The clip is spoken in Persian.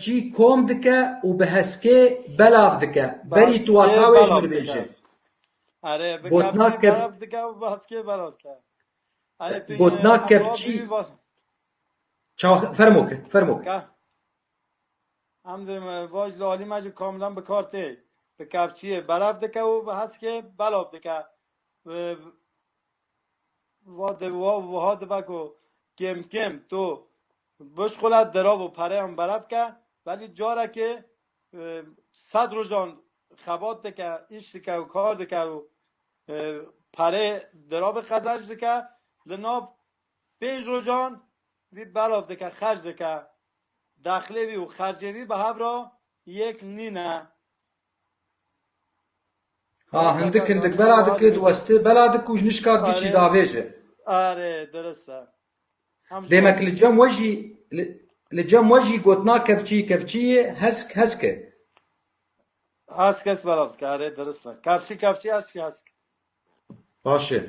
چی کۆم دکە و بە هەسکێ بەلاو دکە بەری تواتاوێژ من بێژێ آره به گوتنا کفچی برف دکه و به هسکه برف که آره تو گوتنا کفچی فرموک هم واج لالی مجب کاملا به کارته به کفچی برف دکه و به هسکه بلاف دکه و ها دبکو کم کم تو بشخولت دراب و پره هم برف که ولی جاره که 100 روزان خبات دکه ایش دکه و کار دکه و پره دراب خزنج دکه لناف 5 روزان وی بلاف دکه خرج دکه داخله وی و خرجه وی به هفرا یک نینه هندک بەلا دکرد وەستێ بەلا دک و ژنشکات بیشی داوێژێ آره درسته دێمەک لە جەم وەژی گوتنا کەفچیە هەسکە هسک بلاف دکه آره درسته کفچی هسک باشه